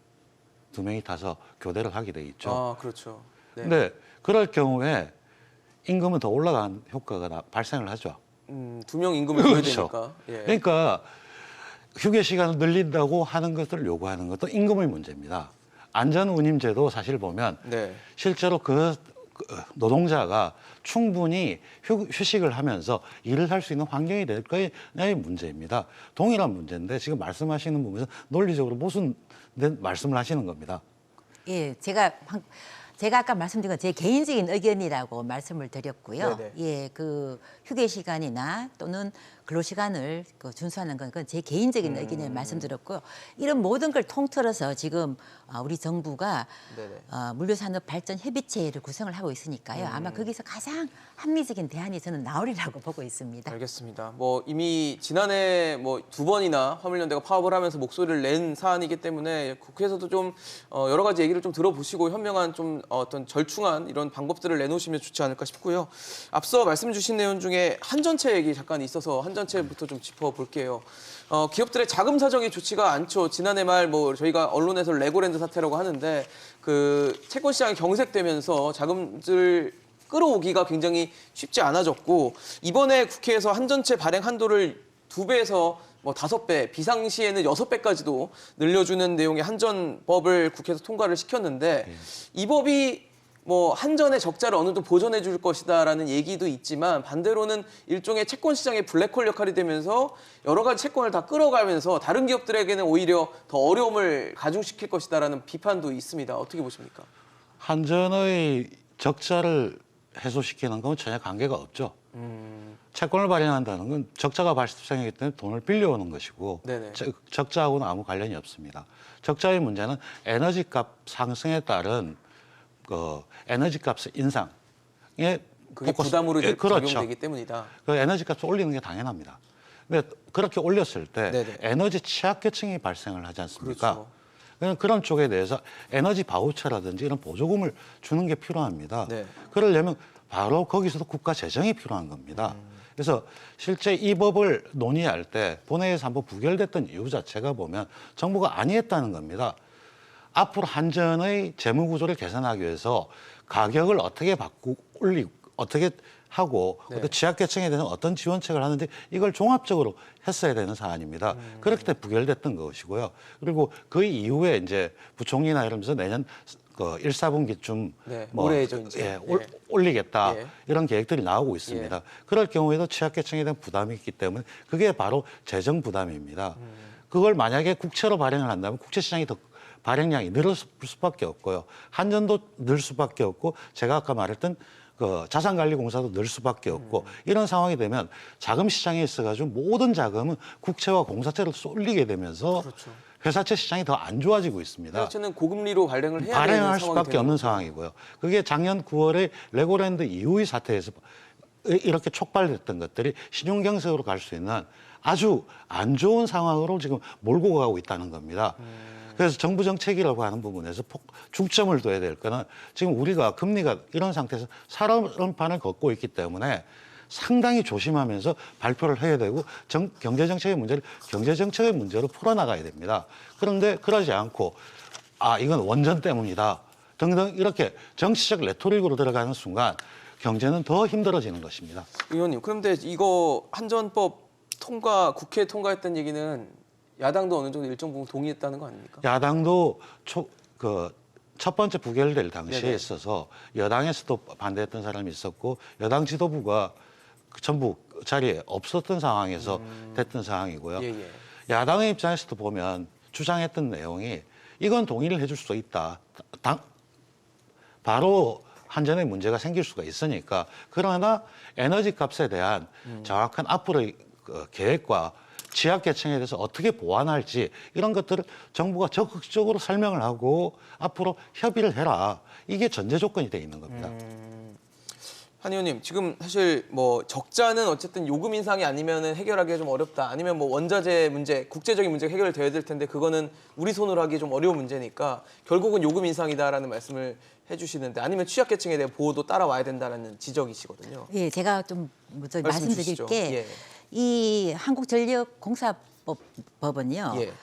2명이 타서 교대를 하게 돼 있죠. 아 그렇죠. 네. 근데 그럴 경우에 임금은 더 올라간 효과가 발생을 하죠. 2명 임금을 줘야 그렇죠. 되니까. 예. 그러니까 휴게 시간을 늘린다고 하는 것을 요구하는 것도 임금의 문제입니다. 안전운임제도 사실 보면 네. 실제로 그 노동자가 충분히 휴식을 하면서 일을 할 수 있는 환경이 될 거냐의 문제입니다. 동일한 문제인데 지금 말씀하시는 부분에서 논리적으로 모순된 말씀을 하시는 겁니다. 예, 제가 아까 말씀드린 건 제 개인적인 의견이라고 말씀을 드렸고요. 네네. 예, 그 휴게 시간이나 또는 근로 시간을 준수하는 건 그건 제 개인적인 의견을 말씀드렸고요. 이런 모든 걸 통틀어서 지금 우리 정부가 네네. 물류산업 발전 협의체를 구성을 하고 있으니까요. 아마 거기서 가장 합리적인 대안이 저는 나오리라고 보고 있습니다. 알겠습니다. 뭐 이미 지난해 뭐 2번이나 화물연대가 파업을 하면서 목소리를 낸 사안이기 때문에 국회에서도 좀 여러 가지 얘기를 좀 들어보시고 현명한 좀 어떤 절충한 이런 방법들을 내놓으시면 좋지 않을까 싶고요. 앞서 말씀 주신 내용 중에 한전채 얘기 잠깐 있어서 한전채부터 좀 짚어볼게요. 기업들의 자금 사정이 좋지가 않죠. 지난해 말 뭐 저희가 언론에서 레고랜드 사태라고 하는데 그 채권 시장이 경색되면서 자금을 끌어오기가 굉장히 쉽지 않아졌고 이번에 국회에서 한전채 발행 한도를 2배에서 뭐 5배, 비상시에는 6배까지도 늘려주는 내용의 한전법을 국회에서 통과를 시켰는데 이 법이 뭐 한전의 적자를 어느 정도 보전해 줄 것이다라는 얘기도 있지만 반대로는 일종의 채권 시장의 블랙홀 역할이 되면서 여러 가지 채권을 다 끌어가면서 다른 기업들에게는 오히려 더 어려움을 가중시킬 것이다라는 비판도 있습니다. 어떻게 보십니까? 한전의 적자를 해소시키는 건 전혀 관계가 없죠. 채권을 발행한다는 건 적자가 발생하기 때문에 돈을 빌려오는 것이고 네네. 적자하고는 아무 관련이 없습니다. 적자의 문제는 에너지값 상승에 따른 에너지값 인상에 그게 포커스- 부담으로 예, 그렇죠. 작용되기 때문이다. 그 에너지값을 올리는 게 당연합니다. 근데 그렇게 올렸을 때 네네. 에너지 취약계층이 발생을 하지 않습니까? 그렇죠. 그런 쪽에 대해서 에너지 바우처라든지 이런 보조금을 주는 게 필요합니다. 네. 그러려면 바로 거기서도 국가 재정이 필요한 겁니다. 그래서 실제 이 법을 논의할 때 본회의에서 한번 부결됐던 이유 자체가 보면 정부가 아니했다는 겁니다. 앞으로 한전의 재무 구조를 개선하기 위해서 가격을 어떻게 어떻게 하고 네. 또 취약계층에 대해서 어떤 지원책을 하는지 이걸 종합적으로 했어야 되는 사안입니다. 그렇기 때문에 부결됐던 것이고요. 그리고 그 이후에 이제 부총리나 이러면서 내년 1사분기쯤 네, 올해죠, 이제. 예. 올리겠다 예. 이런 계획들이 나오고 있습니다. 그럴 경우에도 취약계층에 대한 부담이 있기 때문에 그게 바로 재정 부담입니다. 그걸 만약에 국채로 발행을 한다면 국채 시장이 더 발행량이 늘 수밖에 없고요. 한전도 늘 수밖에 없고 제가 아까 말했던 그 자산관리공사도 늘 수밖에 없고 이런 상황이 되면 자금 시장에 있어가지고 모든 자금은 국채와 공사채로 쏠리게 되면서 그렇죠. 회사채 시장이 더 안 좋아지고 있습니다. 회사채는 고금리로 발행을 해야 되는 발행할 상황이 수밖에 되는 없는 거죠. 상황이고요. 그게 작년 9월에 레고랜드 이후의 사태에서 이렇게 촉발됐던 것들이 신용경색으로 갈 수 있는 아주 안 좋은 상황으로 지금 몰고 가고 있다는 겁니다. 그래서 정부 정책이라고 하는 부분에서 중점을 둬야 될 거는 지금 우리가 금리가 이런 상태에서 살얼음판을 걷고 있기 때문에 상당히 조심하면서 발표를 해야 되고 경제정책의 문제를 경제정책의 문제로 풀어나가야 됩니다. 그런데 그러지 않고 이건 원전 때문이다 등등 이렇게 정치적 레토릭으로 들어가는 순간 경제는 더 힘들어지는 것입니다. 의원님, 그런데 이거 한전법 통과, 국회 통과했다는 얘기는 야당도 어느 정도 일정 부분 동의했다는 거 아닙니까? 야당도 첫 번째 부결될 당시에 네네. 있어서 여당에서도 반대했던 사람이 있었고 여당 지도부가 전부 자리에 없었던 상황에서 됐던 상황이고요. 예, 예. 야당의 입장에서도 보면 주장했던 내용이 이건 동의를 해줄 수 있다. 바로 한전의 문제가 생길 수가 있으니까. 그러나 에너지 값에 대한 정확한 앞으로의 계획과 취약계층에 대해서 어떻게 보완할지 이런 것들을 정부가 적극적으로 설명을 하고 앞으로 협의를 해라. 이게 전제 조건이 돼 있는 겁니다. 한 의원님, 지금 사실 뭐 적자는 어쨌든 요금 인상이 아니면은 해결하기가 좀 어렵다. 아니면 뭐 원자재 문제, 국제적인 문제가 해결돼야 될 텐데 그거는 우리 손으로 하기 좀 어려운 문제니까 결국은 요금 인상이다라는 말씀을 해주시는데 아니면 취약계층에 대한 보호도 따라와야 된다는 지적이시거든요. 예, 제가 좀 먼저 말씀 말씀드릴 주시죠. 게 예. 이 한국전력공사법은요. 예.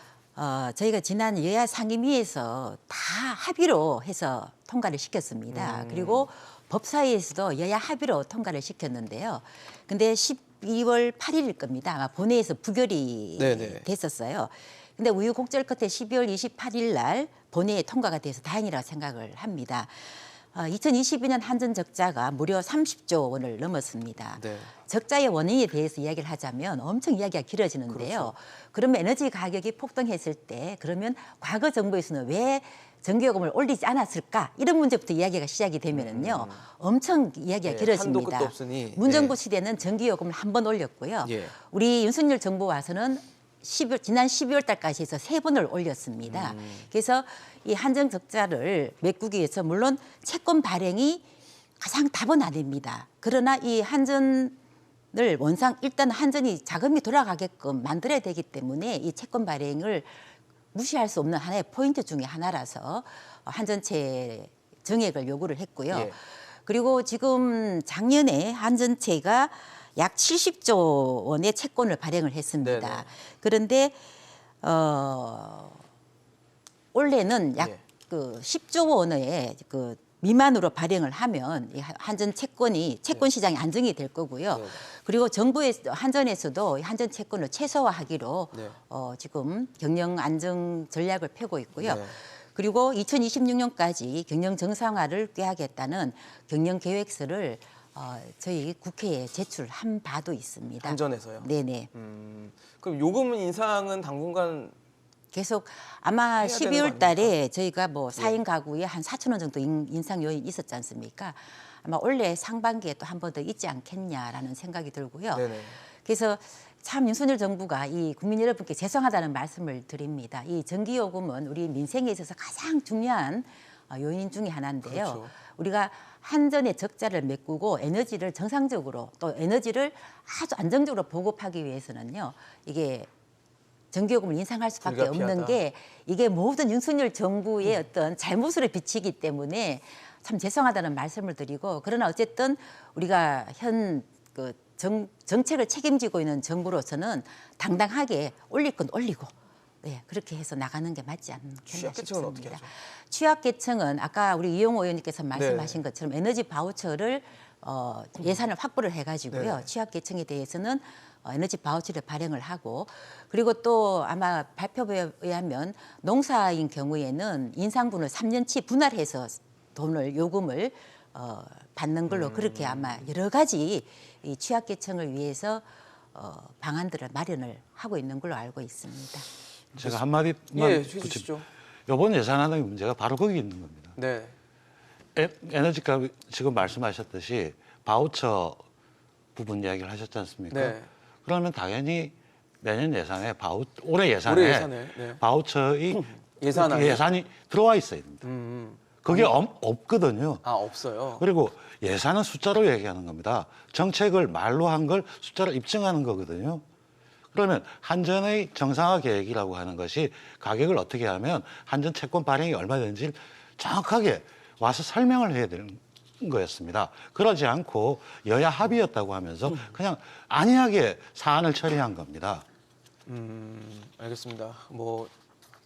저희가 지난 여야 상임위에서 다 합의로 해서 통과를 시켰습니다. 그리고 법사위에서도 여야 합의로 통과를 시켰는데요. 근데 12월 8일일 겁니다. 아마 본회의에서 부결이 네네. 됐었어요. 근데 우유곡절 끝에 12월 28일 날 본회의에 통과가 돼서 다행이라고 생각을 합니다. 2022년 한전 적자가 무려 30조 원을 넘었습니다. 네. 적자의 원인에 대해서 이야기를 하자면 엄청 이야기가 길어지는데요. 그러면 에너지 가격이 폭등했을 때 그러면 과거 정부에서는 왜 전기요금을 올리지 않았을까? 이런 문제부터 이야기가 시작이 되면은요. 엄청 이야기가 네, 길어집니다. 한도 끝도 없으니. 문정부 네. 시대는 전기요금을 한 번 올렸고요. 예. 우리 윤석열 정부 와서는 지난 12월 달까지 해서 3번을 올렸습니다. 그래서 이 한전 적자를 메꾸기 위해서 물론 채권 발행이 가장 답은 아닙니다. 그러나 이 한전을 일단 한전이 자금이 돌아가게끔 만들어야 되기 때문에 이 채권 발행을 무시할 수 없는 하나의 포인트 중에 하나라서 한전채 증액을 요구를 했고요. 예. 그리고 지금 작년에 한전채가 약 70조 원의 채권을 발행을 했습니다. 네네. 그런데 올해는 약 예. 10조 원의 미만으로 발행을 하면 이 한전 채권이 채권 시장이 안정이 될 거고요. 네. 그리고 정부에서 한전에서도 한전 채권을 최소화하기로 네. 지금 경영 안정 전략을 펴고 있고요. 네. 그리고 2026년까지 경영 정상화를 꾀하겠다는 경영 계획서를 저희 국회에 제출한 바도 있습니다. 한전에서요. 네네. 그럼 요금 인상은 당분간 계속 아마 해야 되는 거 12월 달에 아닙니까? 저희가 뭐 4인 가구에 한 4천 원 정도 인상 요인이 있었지 않습니까? 아마 올해 상반기에 또 한 번 더 있지 않겠냐라는 생각이 들고요. 네네. 그래서 참 윤석열 정부가 이 국민 여러분께 죄송하다는 말씀을 드립니다. 이 전기요금은 우리 민생에 있어서 가장 중요한 요인 중에 하나인데요. 그렇죠. 우리가 한전의 적자를 메꾸고 에너지를 정상적으로 또 에너지를 아주 안정적으로 보급하기 위해서는요. 이게 전기요금을 인상할 수밖에 불가피하다. 없는 게 이게 모든 윤석열 정부의 어떤 잘못으로 비치기 때문에 참 죄송하다는 말씀을 드리고 그러나 어쨌든 우리가 현 정책을 책임지고 있는 정부로서는 당당하게 올릴 건 올리고 그렇게 해서 나가는 게 맞지 않겠나 취약계층은 어떻게 싶습니다. 하죠? 취약계층은 아까 우리 이용호 의원님께서 말씀하신 네. 것처럼 에너지 바우처를 예산을 확보를 해가지고요. 네. 취약계층에 대해서는 에너지 바우처를 발행을 하고 그리고 또 아마 발표에 의하면 농사인 경우에는 인상분을 3년치 분할해서 요금을 받는 걸로 그렇게 아마 여러 가지 이 취약계층을 위해서 방안들을 마련을 하고 있는 걸로 알고 있습니다. 제가 한마디만 예, 붙이면 해주시죠. 이번 예산안의 문제가 바로 거기 있는 겁니다. 네. 에너지값 지금 말씀하셨듯이 바우처 부분 이야기를 하셨지 않습니까? 네. 그러면 당연히 내년 예산에 올해 예산에 올해 예산에, 네. 바우처의 예산안에. 예산이 들어와 있어야 됩니다. 그게 없거든요. 아, 없어요. 그리고 예산은 숫자로 얘기하는 겁니다. 정책을 말로 한 걸 숫자로 입증하는 거거든요. 그러면 한전의 정상화 계획이라고 하는 것이 가격을 어떻게 하면 한전 채권 발행이 얼마 되는지 정확하게 와서 설명을 해야 되는 거였습니다. 그러지 않고 여야 합의였다고 하면서 그냥 안이하게 사안을 처리한 겁니다. 알겠습니다. 뭐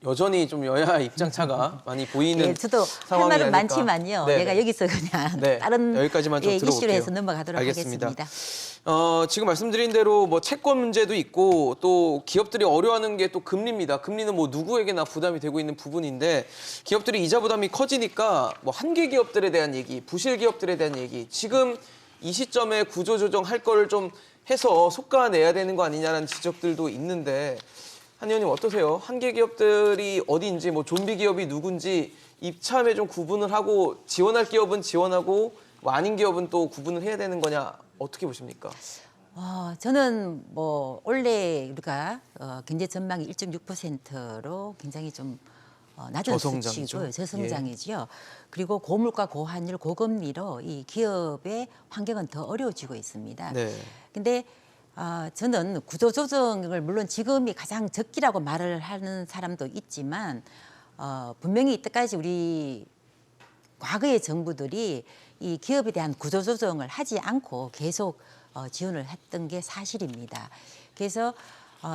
여전히 좀 여야 입장 차가 많이 보이는 예, 저도 할 상황이 말은 아닐까. 많지만요. 네, 내가 네. 여기서 그냥 네, 다른 여기까지만 좀 들어볼게요. 이슈로 해서 넘어가도록 알겠습니다. 하겠습니다. 지금 말씀드린 대로 뭐 채권 문제도 있고 또 기업들이 어려워하는 게 또 금리입니다. 금리는 뭐 누구에게나 부담이 되고 있는 부분인데 기업들이 이자 부담이 커지니까 뭐 한계 기업들에 대한 얘기, 부실 기업들에 대한 얘기, 지금 이 시점에 구조조정 할 거를 좀 해서 속가내야 되는 거 아니냐라는 지적들도 있는데 한 의원님 어떠세요? 한계 기업들이 어디인지 뭐 좀비 기업이 누군지 이참에 좀 구분을 하고 지원할 기업은 지원하고 뭐 아닌 기업은 또 구분을 해야 되는 거냐 어떻게 보십니까? 저는 뭐 올해 우리가 경제 전망이 1.6%로 굉장히 좀 낮은 저성장이죠. 수치고요. 저성장이지요. 그리고 고물가, 고환율, 고금리로 이 기업의 환경은 더 어려워지고 있습니다. 네. 근데 저는 구조조정을 물론 지금이 가장 적기라고 말을 하는 사람도 있지만 분명히 이때까지 우리 과거의 정부들이 이 기업에 대한 구조조정을 하지 않고 계속 지원을 했던 게 사실입니다. 그래서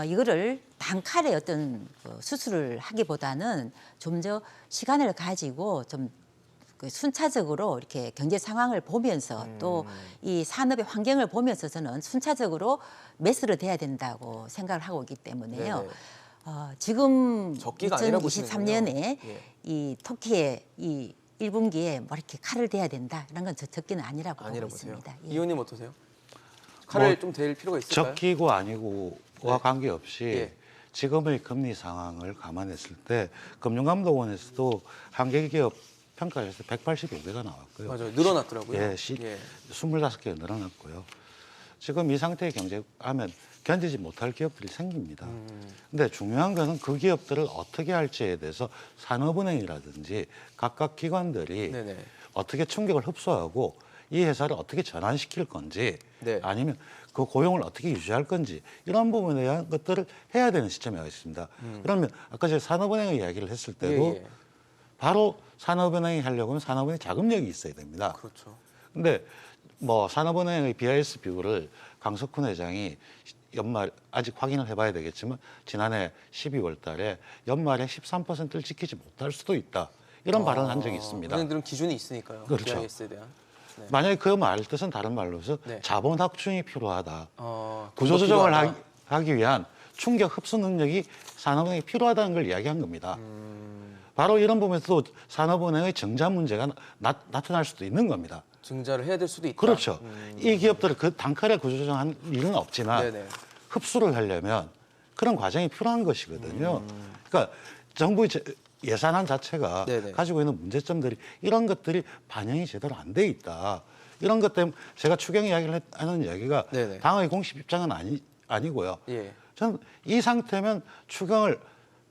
이거를 단칼에 어떤 수술을 하기보다는 좀 더 시간을 가지고 좀 순차적으로 이렇게 경제 상황을 보면서 또 이 산업의 환경을 보면서 저는 순차적으로 매스를 돼야 된다고 생각을 하고 있기 때문에요. 네네. 지금 적기가 아니라 2023년에 예. 이 터키의 이 1분기에 뭐 이렇게 칼을 대야 된다 이런 건 적기는 아니라고 보고 아니라 보세요. 있습니다. 이 의원님 어떠세요? 칼을 뭐 좀 댈 필요가 있을까요? 적기고 아니고와 네. 관계없이 예. 지금의 금리 상황을 감안했을 때 금융감독원에서도 한계기업 평가에서 185개가 나왔고요. 맞아요. 늘어났더라고요. 예, 25개가 늘어났고요. 지금 이 상태의 경제하면 견디지 못할 기업들이 생깁니다. 근데 중요한 것은 그 기업들을 어떻게 할지에 대해서 산업은행이라든지 각각 기관들이 네네. 어떻게 충격을 흡수하고 이 회사를 어떻게 전환시킬 건지 네. 아니면 그 고용을 어떻게 유지할 건지 이런 부분에 대한 것들을 해야 되는 시점에 와 있습니다. 그러면 아까 제가 산업은행의 이야기를 했을 때도 예. 바로 산업은행이 하려고 하면 산업은행 자금력이 있어야 됩니다. 그렇죠. 근데 뭐 산업은행의 BIS 비율을 강석훈 회장이 연말 아직 확인을 해봐야 되겠지만 지난해 12월 달에 연말에 13%를 지키지 못할 수도 있다. 이런 발언을 한 적이 있습니다. 은행들은 기준이 있으니까요. 그렇죠. BIS에 대한. 네. 만약에 그 말 뜻은 다른 말로서 네. 자본 확충이 필요하다. 구조조정을 구조조정을 하기 위한 충격 흡수 능력이 산업은행이 필요하다는 걸 이야기한 겁니다. 바로 이런 부분에서도 산업은행의 정자 문제가 나타날 수도 있는 겁니다. 증자를 해야 될 수도 있다. 그렇죠. 이 기업들은 그 단칼에 구조조정한 일은 없지만 네네. 흡수를 하려면 그런 과정이 필요한 것이거든요. 그러니까 정부의 예산안 자체가 네네. 가지고 있는 문제점들이 이런 것들이 반영이 제대로 안 돼 있다. 이런 것 때문에 제가 추경 이야기를 하는 이야기가 네네. 당의 공식 입장은 아니고요. 예. 저는 이 상태면 추경을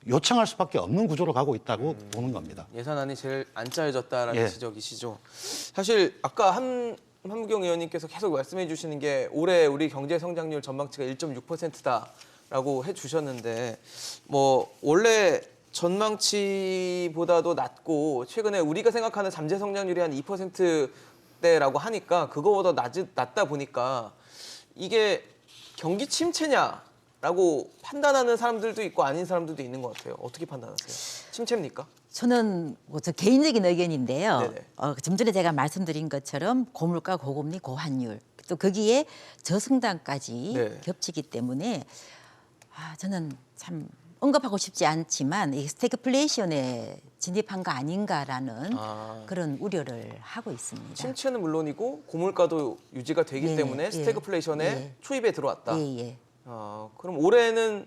요청할 수밖에 없는 구조로 가고 있다고 보는 겁니다. 예산안이 제일 안 짜여졌다라는 예. 지적이시죠. 사실 아까 한무경 의원님께서 계속 말씀해 주시는 게 올해 우리 경제 성장률 전망치가 1.6%다라고 해 주셨는데 뭐 원래 전망치보다도 낮고 최근에 우리가 생각하는 잠재 성장률이 한 2%대라고 하니까 그거보다 낮다 보니까 이게 경기 침체냐라고 판단하는 사람들도 있고 아닌 사람들도 있는 것 같아요. 어떻게 판단하세요? 침체입니까? 저는 뭐 저 개인적인 의견인데요. 네네. 좀 전에 제가 말씀드린 것처럼 고물가, 고금리, 고환율 또 거기에 저성장까지 네. 겹치기 때문에 저는 참 언급하고 싶지 않지만 이 스태그플레이션에 진입한 거 아닌가라는 그런 우려를 하고 있습니다. 침체는 물론이고 고물가도 유지가 되기 예, 때문에 예, 스태그플레이션에 예. 초입에 들어왔다. 예, 예. 그럼 올해는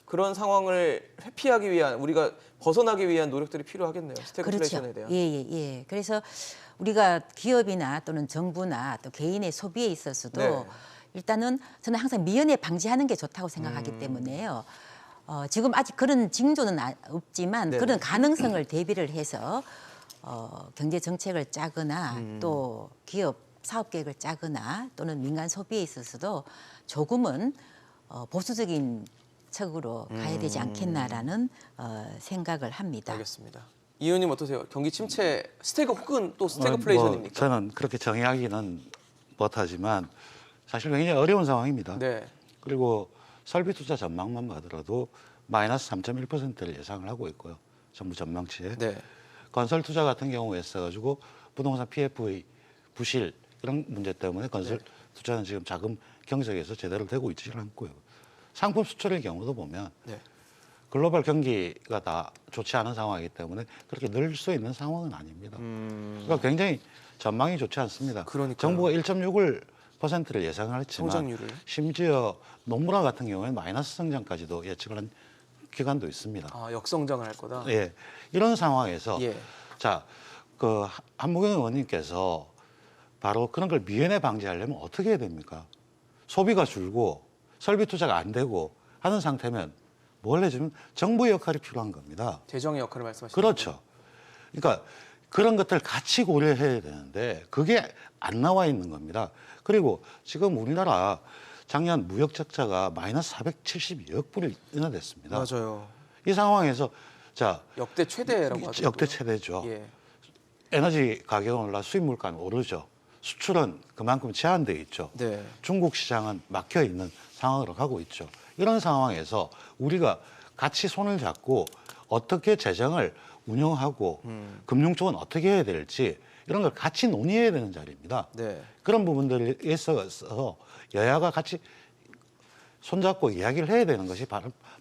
그런 상황을 회피하기 위한 우리가 벗어나기 위한 노력들이 필요하겠네요. 스태그플레이션에 대한. 예. 그래서 우리가 기업이나 또는 정부나 또 개인의 소비에 있어서도 네. 일단은 저는 항상 미연에 방지하는 게 좋다고 생각하기 때문에요. 지금 아직 그런 징조는 없지만 네네. 그런 가능성을 대비를 해서 경제 정책을 짜거나 또 기업 사업 계획을 짜거나 또는 민간 소비에 있어서도 조금은 보수적인 척으로 가야 되지 않겠나라는 생각을 합니다. 알겠습니다. 이 의원님 어떠세요? 경기 침체 스태그 혹은 또 뭐 스태그플레이션입니까? 저는 그렇게 정의하기는 못하지만 사실 굉장히 어려운 상황입니다. 네. 그리고 설비 투자 전망만 봐더라도 마이너스 3.1%를 예상을 하고 있고요. 정부 전망치에. 네. 건설 투자 같은 경우에 있어가지고 부동산 PF의 부실 이런 문제 때문에 건설 투자는 지금 자금 경색에서 제대로 되고 있지 않고요. 상품 수출의 경우도 보면 네. 글로벌 경기가 다 좋지 않은 상황이기 때문에 그렇게 늘 수 있는 상황은 아닙니다. 그러니까 굉장히 전망이 좋지 않습니다. 그러니까요. 정부가 1.61%를 예상을 했지만 성장률을. 심지어 농무라 같은 경우에는 마이너스 성장까지도 예측을 한 기간도 있습니다. 아, 역성장을 할 거다. 예, 이런 상황에서 예. 자, 그 한무경 의원님께서 바로 그런 걸 미연에 방지하려면 어떻게 해야 됩니까? 소비가 줄고 설비 투자가 안 되고 하는 상태면 뭘 해주면 정부의 역할이 필요한 겁니다. 재정의 역할을 말씀하시는 그렇죠. 그러니까 그런 것들 같이 고려해야 되는데 그게 안 나와 있는 겁니다. 그리고 지금 우리나라 작년 무역 적자가 마이너스 472억 불이나 됐습니다. 맞아요. 이 상황에서 자 역대 최대라고 하죠. 역대 최대죠. 예. 에너지 가격은 올라 수입 물가는 오르죠. 수출은 그만큼 제한돼 있죠. 네. 중국 시장은 막혀 있는 상황으로 가고 있죠. 이런 상황에서 우리가 같이 손을 잡고 어떻게 재정을 운영하고 금융 쪽은 어떻게 해야 될지 이런 걸 같이 논의해야 되는 자리입니다. 네. 그런 부분들에 있어서 여야가 같이 손잡고 이야기를 해야 되는 것이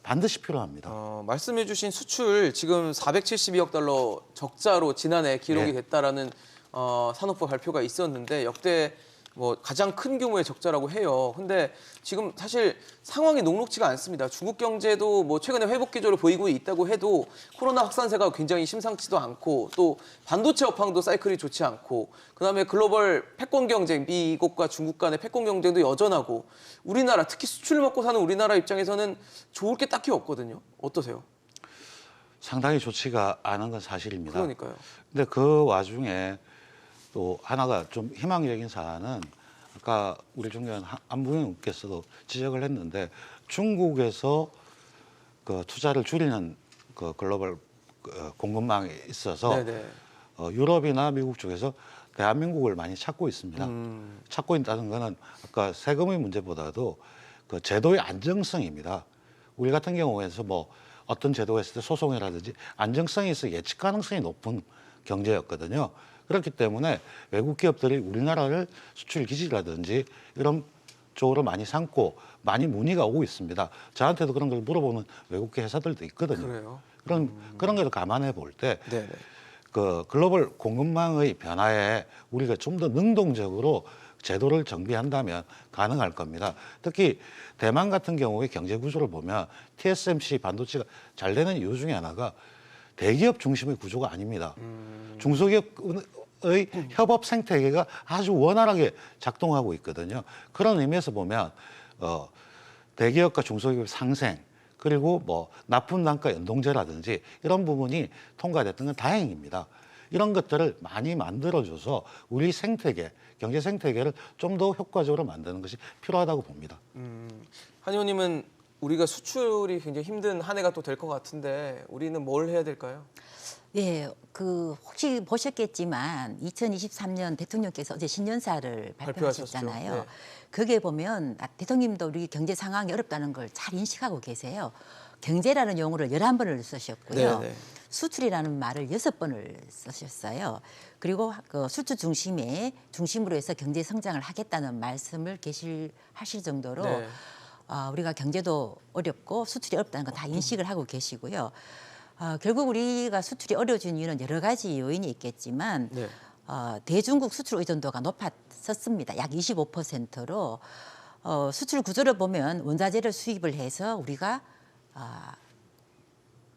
반드시 필요합니다. 말씀해주신 수출 지금 472억 달러 적자로 지난해 기록이 네. 됐다라는 산업부 발표가 있었는데 역대 뭐 가장 큰 규모의 적자라고 해요. 근데 지금 사실 상황이 녹록지가 않습니다. 중국 경제도 뭐 최근에 회복 기조를 보이고 있다고 해도 코로나 확산세가 굉장히 심상치도 않고 또 반도체 업황도 사이클이 좋지 않고 그다음에 글로벌 패권 경쟁 미국과 중국 간의 패권 경쟁도 여전하고 우리나라 특히 수출 먹고 사는 우리나라 입장에서는 좋을 게 딱히 없거든요. 어떠세요? 상당히 좋지가 않은 건 사실입니다. 그러니까요. 근데 그 와중에 또 하나가 좀 희망적인 사안은 아까 우리 존경하는 안부영 의원께서도 지적을 했는데 중국에서 그 투자를 줄이는 그 글로벌 공급망에 있어서 네네. 유럽이나 미국 쪽에서 대한민국을 많이 찾고 있습니다. 찾고 있다는 거는 아까 세금의 문제보다도 그 제도의 안정성입니다. 우리 같은 경우에서 뭐 어떤 제도가 있을 때 소송이라든지 안정성이 있어 예측 가능성이 높은 경제였거든요. 그렇기 때문에 외국 기업들이 우리나라를 수출 기지라든지 이런 쪽으로 많이 삼고 많이 문의가 오고 있습니다. 저한테도 그런 걸 물어보는 외국 회사들도 있거든요. 그래요? 그런 걸 감안해 볼 때 네네. 그 글로벌 공급망의 변화에 우리가 좀 더 능동적으로 제도를 정비한다면 가능할 겁니다. 특히 대만 같은 경우의 경제 구조를 보면 TSMC 반도체가 잘 되는 이유 중에 하나가 대기업 중심의 구조가 아닙니다. 중소기업의 협업 생태계가 아주 원활하게 작동하고 있거든요. 그런 의미에서 보면 대기업과 중소기업의 상생 그리고 뭐 납품 단가 연동제라든지 이런 부분이 통과됐던 건 다행입니다. 이런 것들을 많이 만들어줘서 우리 생태계, 경제 생태계를 좀 더 효과적으로 만드는 것이 필요하다고 봅니다. 한 의원님은 우리가 수출이 굉장히 힘든 한 해가 또 될 것 같은데 우리는 뭘 해야 될까요? 예, 그 혹시 보셨겠지만 2023년 대통령께서 어제 신년사를 발표하셨잖아요. 발표하셨죠. 네. 그게 보면 대통령님도 우리 경제 상황이 어렵다는 걸 잘 인식하고 계세요. 경제라는 용어를 11번을 쓰셨고요. 네, 네. 수출이라는 말을 6번을 쓰셨어요. 그리고 그 수출 중심으로 해서 경제 성장을 하겠다는 말씀을 하실 정도로 네. 우리가 경제도 어렵고 수출이 어렵다는 건 다 인식을 하고 계시고요. 결국 우리가 수출이 어려워진 이유는 여러 가지 요인이 있겠지만 네. 대중국 수출 의존도가 높았었습니다. 약 25%로 수출 구조를 보면 원자재를 수입을 해서 우리가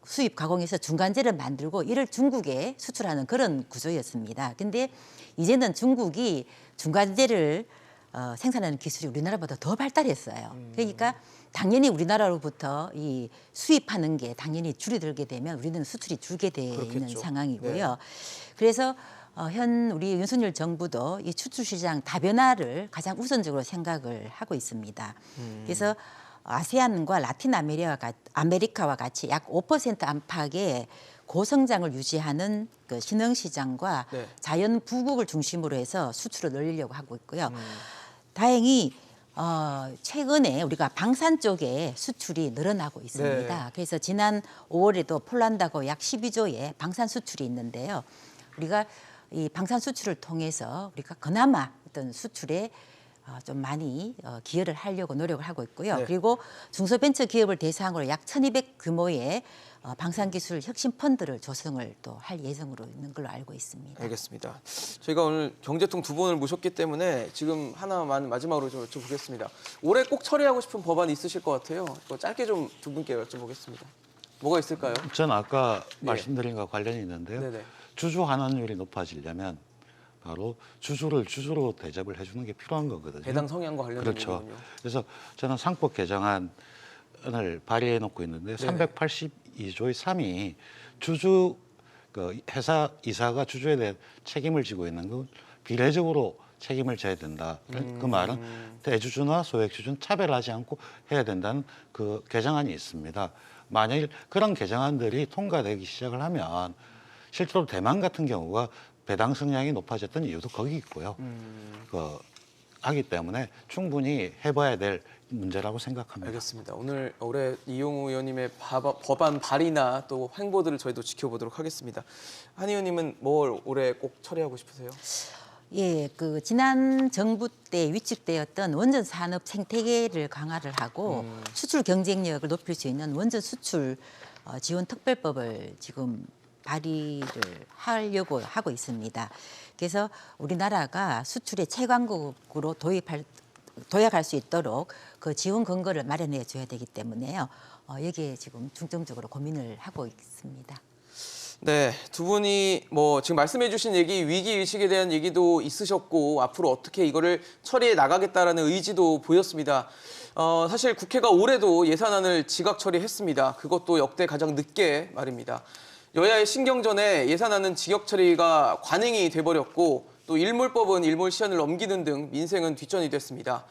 수입 가공해서 중간재를 만들고 이를 중국에 수출하는 그런 구조였습니다. 근데 이제는 중국이 중간재를 생산하는 기술이 우리나라보다 더 발달했어요. 그러니까 당연히 우리나라로부터 이 수입하는 게 당연히 줄어들게 되면 우리는 수출이 줄게 되는 그렇겠죠. 상황이고요. 그래서 현 우리 윤석열 정부도 이 수출 시장 다변화를 가장 우선적으로 생각을 하고 있습니다. 그래서 아세안과 라틴 아메리카와 같이 약 5% 안팎의 고성장을 유지하는 그 신흥 시장과 네. 자연 부국을 중심으로 해서 수출을 늘리려고 하고 있고요. 다행히 최근에 우리가 방산 쪽에 수출이 늘어나고 있습니다. 네. 그래서 지난 5월에도 폴란드하고 약 12조의 방산 수출이 있는데요. 우리가 이 방산 수출을 통해서 우리가 그나마 어떤 수출에 좀 많이 기여를 하려고 노력을 하고 있고요. 네. 그리고 중소벤처 기업을 대상으로 약 1,200 규모의 방산기술 혁신 펀드를 조성을 또 할 예정으로 있는 걸로 알고 있습니다. 알겠습니다. 저희가 오늘 경제통 두 분을 모셨기 때문에 지금 하나만 마지막으로 좀 여쭤보겠습니다. 올해 꼭 처리하고 싶은 법안이 있으실 것 같아요. 이거 짧게 좀 두 분께 여쭤보겠습니다. 뭐가 있을까요? 저는 아까 예. 말씀드린 것과 관련이 있는데요. 네네. 주주 환원율이 높아지려면 바로 주주로 대접을 해주는 게 필요한 거거든요. 배당 성향과 관련된 그렇죠. 부분요. 그래서 저는 상법 개정안을 발의해 놓고 있는데 네. 382조의 3이 주주 회사 이사가 주주에 대한 책임을 지고 있는 건 비례적으로 책임을 져야 된다. 그 말은 대주주나 소액주주는 차별하지 않고 해야 된다는 그 개정안이 있습니다. 만약 그런 개정안들이 통과되기 시작을 하면 실제로 대만 같은 경우가 배당 성향이 높아졌던 이유도 거기 있고요. 하기 때문에 충분히 해봐야 될 문제라고 생각합니다. 알겠습니다. 오늘 올해 이용우 의원님의 법안 발의나 또 행보들을 저희도 지켜보도록 하겠습니다. 한 의원님은 뭘 올해 꼭 처리하고 싶으세요? 예, 그 지난 정부 때 위축되었던 원전 산업 생태계를 강화를 하고 수출 경쟁력을 높일 수 있는 원전 수출 지원 특별법을 지금 발의를 하려고 하고 있습니다. 그래서 우리나라가 수출의 최강국으로 도약할 수 있도록 그 지원 근거를 마련해 줘야 되기 때문에요. 여기에 지금 중점적으로 고민을 하고 있습니다. 네, 두 분이 뭐 지금 말씀해주신 얘기 위기 의식에 대한 얘기도 있으셨고 앞으로 어떻게 이거를 처리해 나가겠다라는 의지도 보였습니다. 사실 국회가 올해도 예산안을 지각 처리했습니다. 그것도 역대 가장 늦게 말입니다. 여야의 신경전에 예산안은 지각 처리가 관행이 돼버렸고 또 일몰법은 일몰 시한을 넘기는 등 민생은 뒷전이 됐습니다.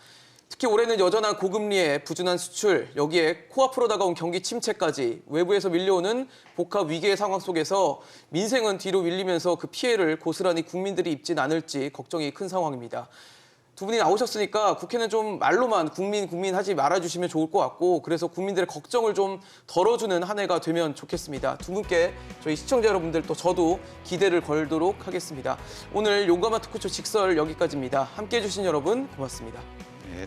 특히 올해는 여전한 고금리에 부진한 수출, 여기에 코앞으로 다가온 경기 침체까지 외부에서 밀려오는 복합 위기의 상황 속에서 민생은 뒤로 밀리면서 그 피해를 고스란히 국민들이 입진 않을지 걱정이 큰 상황입니다. 두 분이 나오셨으니까 국회는 좀 말로만 국민 하지 말아주시면 좋을 것 같고 그래서 국민들의 걱정을 좀 덜어주는 한 해가 되면 좋겠습니다. 두 분께 저희 시청자 여러분들 또 저도 기대를 걸도록 하겠습니다. 오늘 용감한 토크쇼 직설 여기까지입니다. 함께해 주신 여러분 고맙습니다. 네.